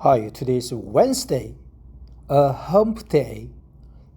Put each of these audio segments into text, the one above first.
Hi, today is Wednesday, a hump day,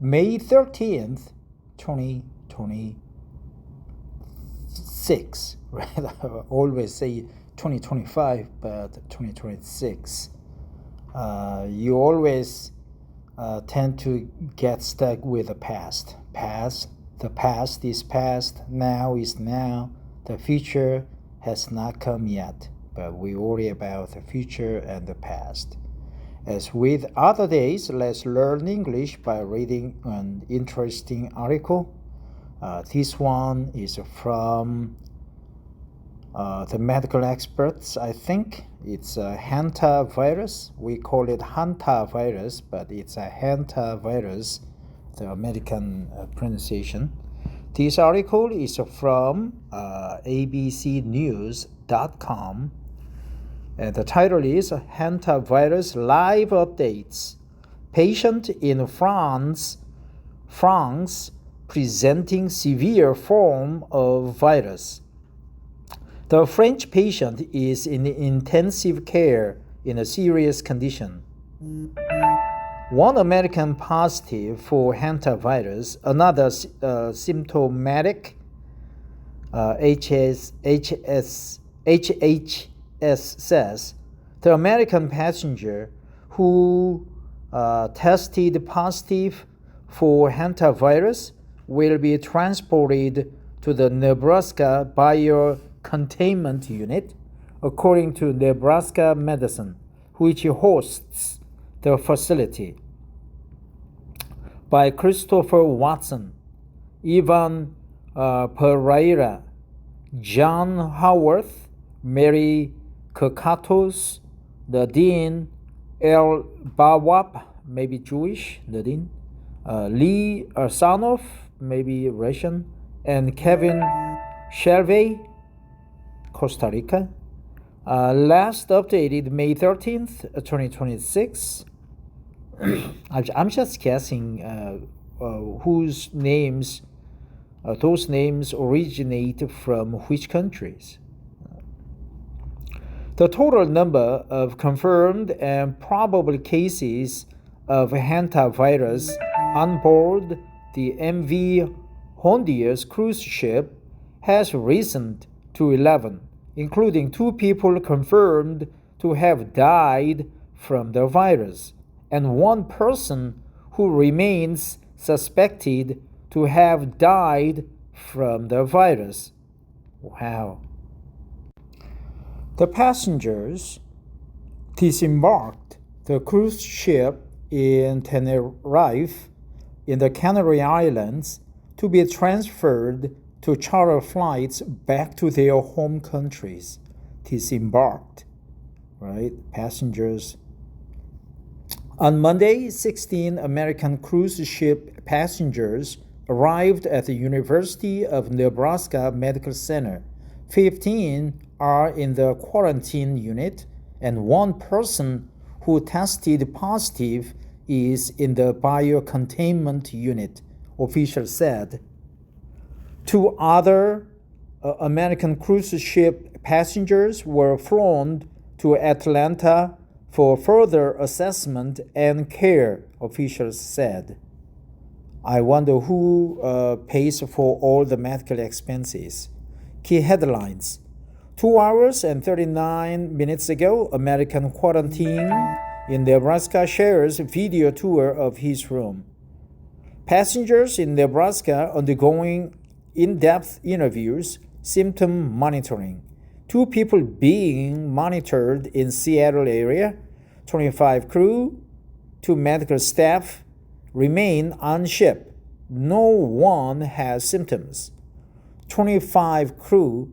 May 13th, 2026. Right? I always say 2025, but 2026. You always tend to get stuck with the past. The past is past, now is now, the future has not come yet. But we worry about the future and the past. As with other days, let's learn English by reading an interesting article. This one is from the medical experts, I think. It's a Hantavirus. We call it Hantavirus, but it's a Hantavirus, the American pronunciation. This article is from abcnews.com. The title is Hantavirus Live Updates. Patient in France presenting severe form of virus. The French patient is in intensive care in a serious condition. One American positive for hantavirus, another symptomatic HHS says the American passenger who tested positive for hantavirus will be transported to the Nebraska Biocontainment Unit, according to Nebraska Medicine, which hosts the facility. By Christopher Watson, Ivan Pereira, John Howarth, Mary Kokatos, Nadine El Bawap, maybe Jewish, Nadine, Lee Arsanov, maybe Russian, and Kevin Shelvey, Costa Rica. Last updated May 13th, 2026. I'm just guessing whose names, those names originate from which countries. The total number of confirmed and probable cases of hantavirus on board the MV Hondius cruise ship has risen to 11, including 2 people confirmed to have died from the virus, and 1 person who remains suspected to have died from the virus. Wow. The passengers disembarked the cruise ship in Tenerife in the Canary Islands to be transferred to charter flights back to their home countries. Disembarked, right? Passengers. On Monday, 16 American cruise ship passengers arrived at the University of Nebraska Medical Center. 15 are in the quarantine unit, and 1 person who tested positive is in the biocontainment unit, officials said. 2 other American cruise ship passengers were flown to Atlanta for further assessment and care, officials said. I wonder who pays for all the medical expenses. Key headlines. 2 hours and 39 minutes ago, American quarantine in Nebraska shares video tour of his room. Passengers in Nebraska undergoing in-depth interviews, symptom monitoring. 2 people being monitored in Seattle area. 25 crew, 2 medical staff remain on ship. No one has symptoms. 25 crew,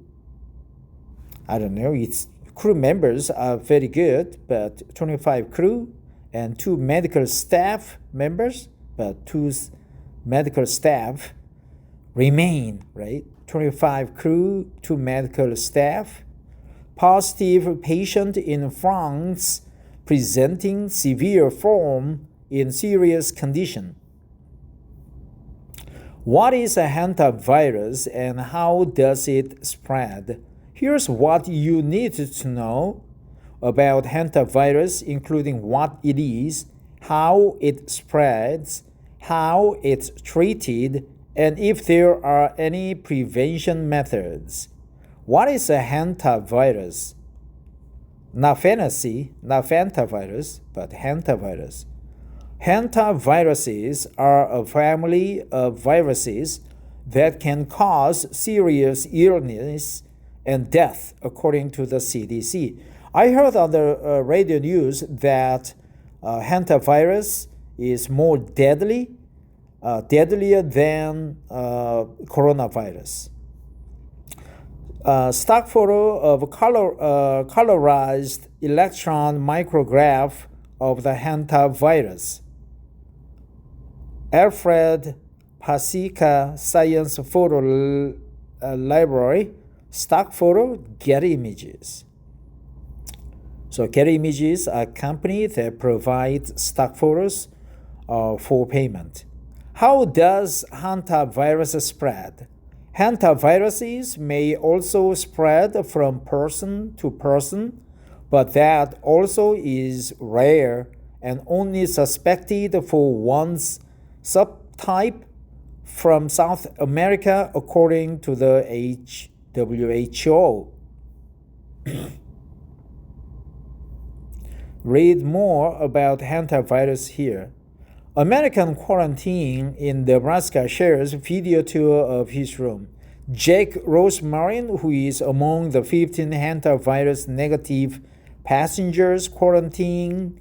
I don't know, its crew members are very good, but 25 crew and 2 medical staff members, but 2 medical staff remain, right? 25 crew, 2 medical staff. Positive patient in France presenting severe form in serious condition. What is a hantavirus and how does it spread? Here's what you need to know. about hantavirus, including what it is, how it spreads, how it's treated, and if there are any prevention methods. What is a hantavirus? Not hantavirus, but hantavirus. Hantaviruses are a family of viruses that can cause serious illness and death, according to the CDC. I heard on the radio news that hantavirus is more deadlier than coronavirus. Stock photo of colorized electron micrograph of the hantavirus. Alfred Pasica Science Photo Library. Stock photo, Getty Images. So Getty Images are a company that provides stock photos for payment. How does hantavirus spread? Hantaviruses may also spread from person to person, but that also is rare and only suspected for one subtype from South America, according to the WHO. Read more about hantavirus here. American quarantine in Nebraska shares video tour of his room. Jake Rosemarin, who is among the 15 hantavirus negative passengers quarantining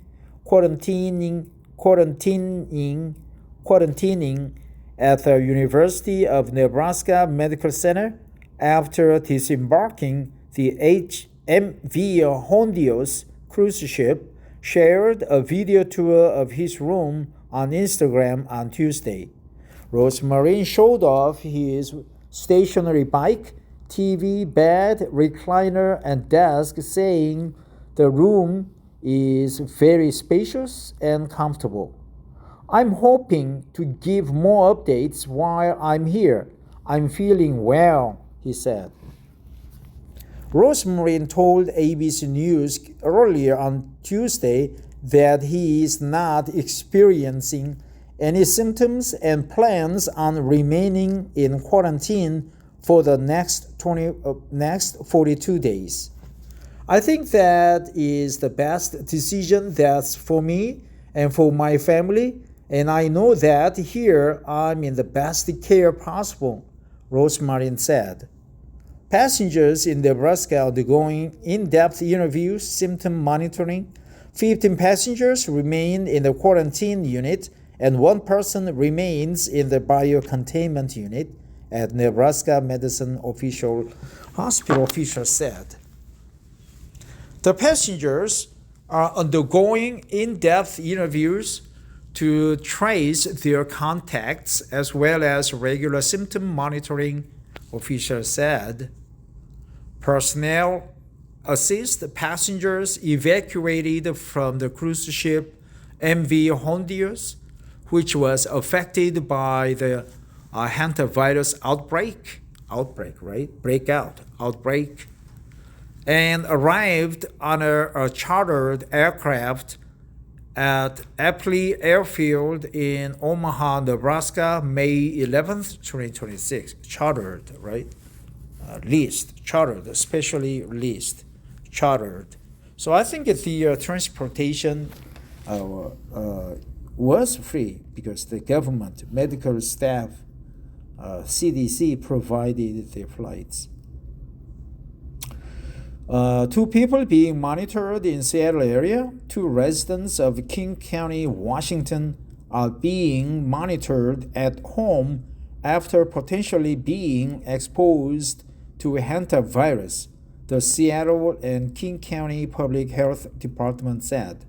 at the University of Nebraska Medical Center after disembarking the MV Hondius cruise ship, shared a video tour of his room on Instagram on Tuesday. Rosemarin showed off his stationary bike, TV, bed, recliner, and desk, saying the room is very spacious and comfortable. I'm hoping to give more updates while I'm here. I'm feeling well, he said. Rosemarin told ABC News earlier on Tuesday that he is not experiencing any symptoms and plans on remaining in quarantine for the next 42 days. I think that is the best decision that's for me and for my family, and I know that here I'm in the best care possible, Rosemarin said. Passengers in Nebraska are undergoing in-depth interviews, symptom monitoring. 15 passengers remain in the quarantine unit, and one person remains in the biocontainment unit, at Nebraska Medicine Hospital official said. The passengers are undergoing in-depth interviews to trace their contacts as well as regular symptom monitoring, officials said. Personnel assist passengers evacuated from the cruise ship MV Hondius, which was affected by the hantavirus outbreak, and arrived on a chartered aircraft at Eppley Airfield in Omaha, Nebraska, May 11th, 2026. Chartered, right? Especially leased, chartered. So I think the transportation was free because the government, medical staff, CDC provided the flights. 2 people being monitored in Seattle area. 2 residents of King County, Washington are being monitored at home after potentially being exposed to hantavirus, the Seattle and King County Public Health Department said.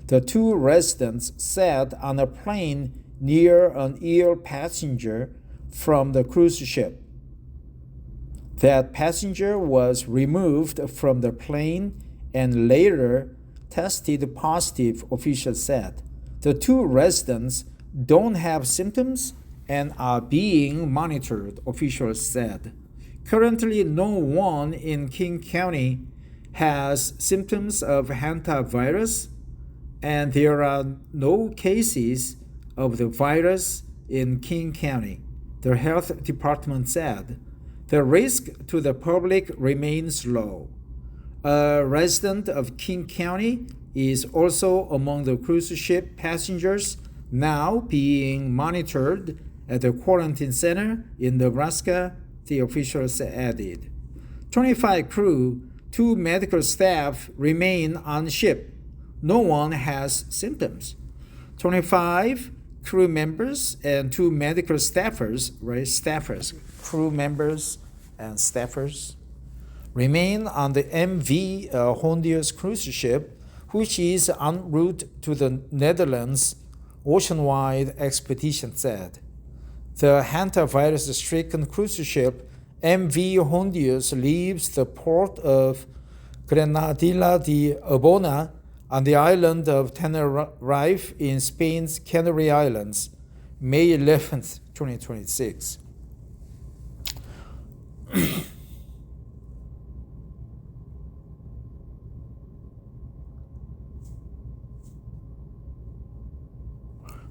The 2 residents sat on a plane near an ill passenger from the cruise ship. That passenger was removed from the plane and later tested positive, officials said. The 2 residents don't have symptoms and are being monitored, officials said. Currently, no one in King County has symptoms of hantavirus, and there are no cases of the virus in King County, the health department said. The risk to the public remains low. A resident of King County is also among the cruise ship passengers now being monitored at the quarantine center in Nebraska, the officials added. 25 crew, 2 medical staff remain on ship. No one has symptoms. 25 crew members and 2 medical staffers, crew members and staffers, remain on the MV Hondius cruise ship, which is en route to the Netherlands, ocean-wide expedition said. The hantavirus-stricken cruise ship MV Hondius leaves the port of Granadilla de Abona on the island of Tenerife in Spain's Canary Islands, May 11th, 2026.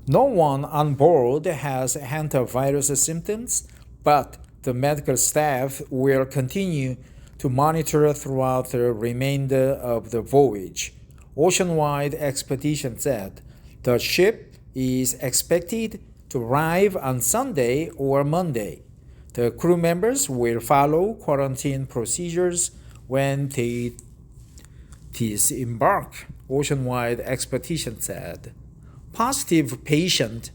No one on board has hantavirus symptoms, but the medical staff will continue to monitor throughout the remainder of the voyage. Ocean-wide expedition said the ship is expected to arrive on Sunday or Monday. The crew members will follow quarantine procedures when they disembark, Ocean-wide expedition said. Positive patient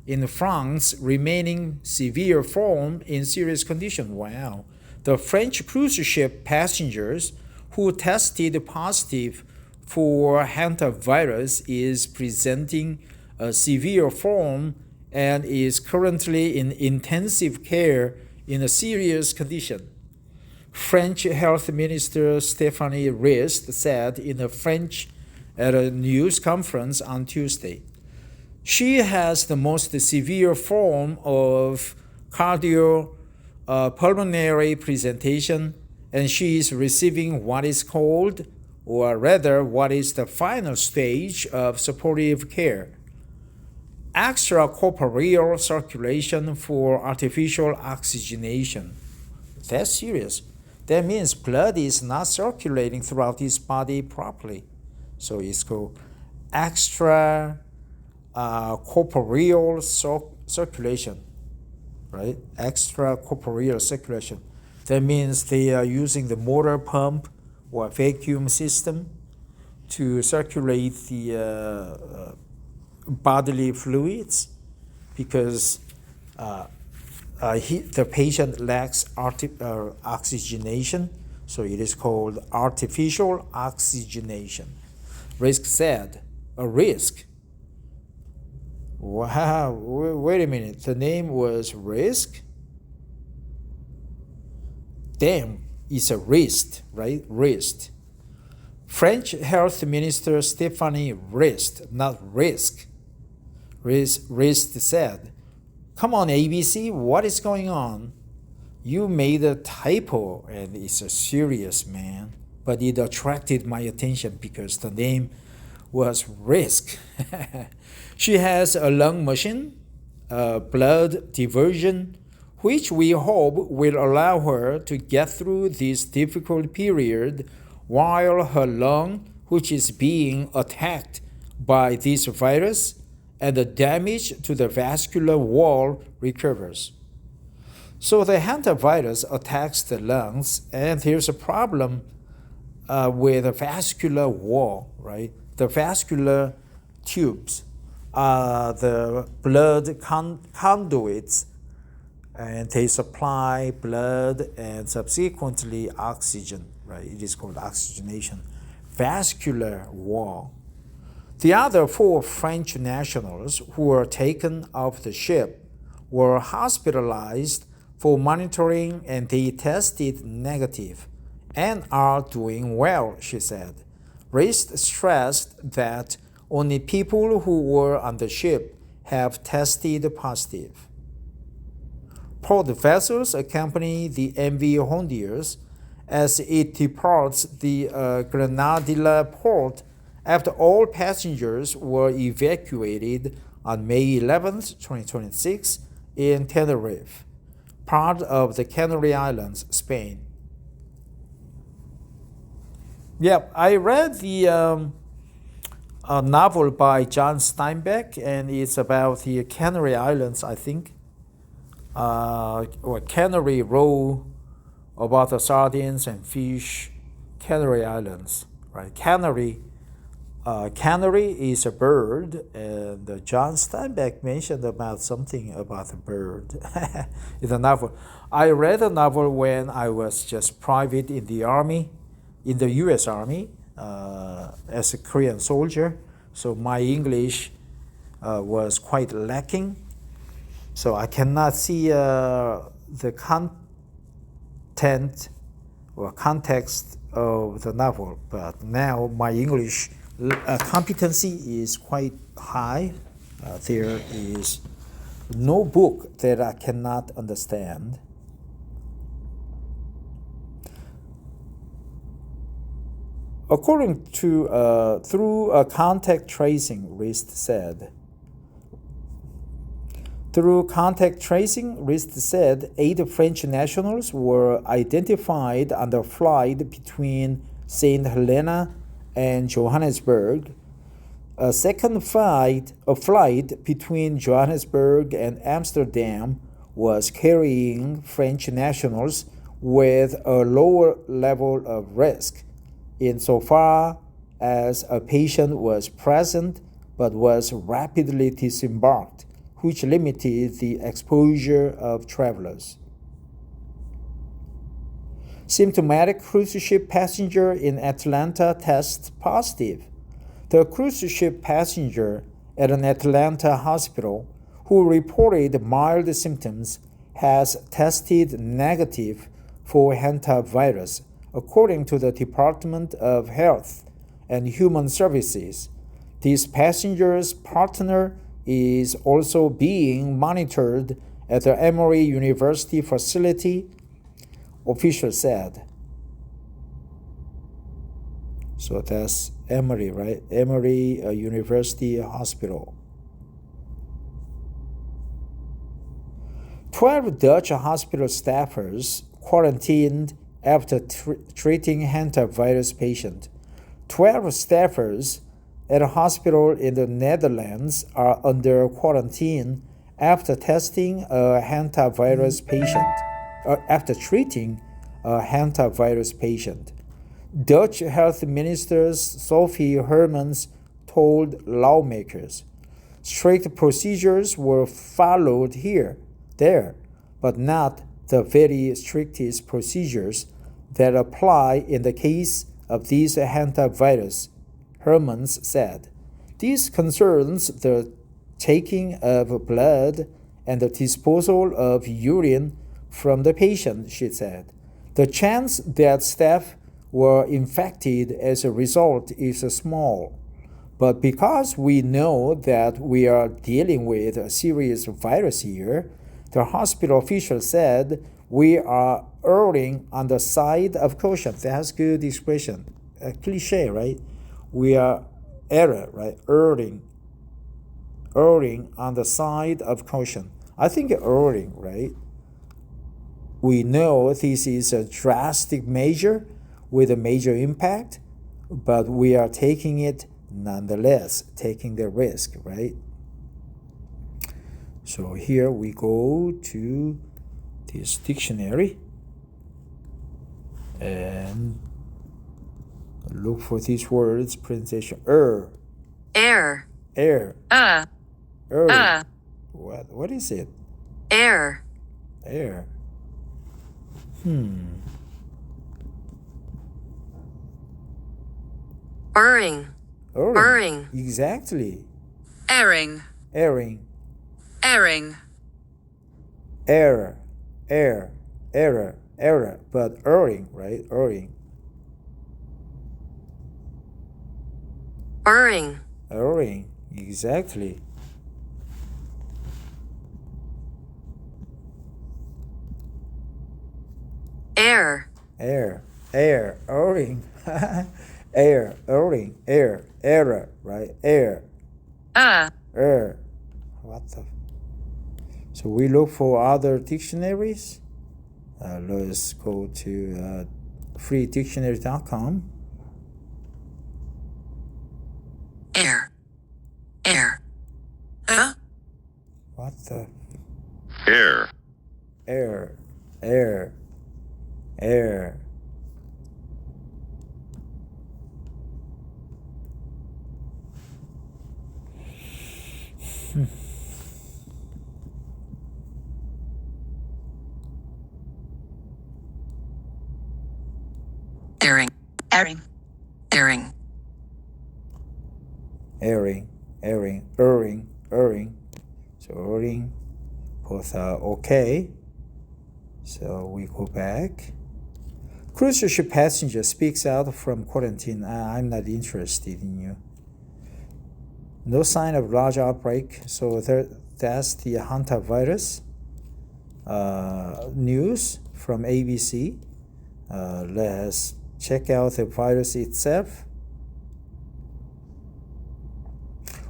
in France remaining severe form in serious condition. Wow. The French cruise ship passengers who tested positive for hantavirus is presenting a severe form and is currently in intensive care in a serious condition. French Health Minister Stéphanie Rist said in a French at a news conference on Tuesday. She has the most severe form of cardiopulmonary presentation, and she is receiving what is called, or rather what is the final stage of supportive care, extracorporeal circulation for artificial oxygenation. That's serious. That means blood is not circulating throughout his body properly. So it's called corporeal circulation, right? Extracorporeal circulation. That means they are using the motor pump or vacuum system to circulate the bodily fluids because the patient lacks oxygenation, so it is called artificial oxygenation. Risk said, a risk. Wow, wait a minute. The name was Risk? Damn, it's a wrist, right? Wrist. French Health Minister Stéphanie Rist, not Risk. Rist said, come on, ABC, what is going on? You made a typo, and it's a serious, man. But it attracted my attention because the name was Risk. She has a lung machine, blood diversion, which we hope will allow her to get through this difficult period while her lung, which is being attacked by this virus, and the damage to the vascular wall recovers. So the hantavirus attacks the lungs, and there's a problem with the vascular wall, right? The vascular tubes, the blood conduits, and they supply blood and subsequently oxygen, right? It is called oxygenation. Vascular wall. The other 4 French nationals who were taken off the ship were hospitalized for monitoring, and they tested negative and are doing well, she said. Rist stressed that only people who were on the ship have tested positive. Port vessels accompany the MV Hondius as it departs the Granadilla port after all passengers were evacuated on May 11th, 2026 in Tenerife, part of the Canary Islands, Spain. Yep, I read the a novel by John Steinbeck, and it's about the Canary Islands, I think, or Canary Row, about the sardines and fish, Canary Islands, right? Canary is a bird, and John Steinbeck mentioned about something about a bird in the novel. I read the novel when I was just private in the army, in the U.S. Army, as a Korean soldier. So my English was quite lacking. So I cannot see the content or context of the novel. But now my English competency is quite high. There is no book that I cannot understand. According to through contact tracing, Rist said. Through contact tracing, Rist said 8 French nationals were identified on the flight between St. Helena and Johannesburg. A second flight between Johannesburg and Amsterdam was carrying French nationals with a lower level of risk, insofar as a patient was present but was rapidly disembarked, which limited the exposure of travelers. Symptomatic cruise ship passenger in Atlanta tests positive. The cruise ship passenger at an Atlanta hospital who reported mild symptoms has tested negative for hantavirus, according to the Department of Health and Human Services. This passenger's partner is also being monitored at the Emory University facility, officials said. So that's Emory, right? Emory University Hospital. 12 Dutch hospital staffers quarantined after treating hantavirus patient. 12 staffers at a hospital in the Netherlands are under quarantine after testing a hantavirus patient, after treating a hantavirus patient. Dutch Health Minister Sophie Hermans told lawmakers. Strict procedures were followed there, but not the very strictest procedures that apply in the case of this hantavirus, Hermans said. This concerns the taking of blood and the disposal of urine from the patient, she said. The chance that staff were infected as a result is small. But because we know that we are dealing with a serious virus here, the hospital official said, we are erring on the side of caution. That's a good expression. A cliche, right? We are erring on the side of caution. I think erring, right? We know this is a drastic measure with a major impact, but we are taking it nonetheless, taking the risk, right? So here we go to this dictionary and look for these words, pronunciation. Air. Air. What is it? Air. Erring. Exactly. Erring. Error. But erring, right? Erring. Exactly. Air. Air, erring. Air, erring, air, error, right? Air, air. What the? So we look for other dictionaries. Let's go to freedictionary.com. Air. What the? Air. Air. Airing. Erring. So erring, both are okay. So we go back. Cruise ship passenger speaks out from quarantine. I'm not interested in you. No sign of large outbreak. So that's the Hantavirus news from ABC. Let's check out the virus itself.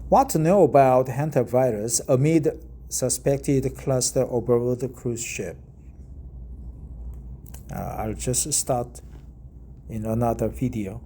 What to know about hantavirus amid suspected cluster aboard the cruise ship? I'll just start in another video.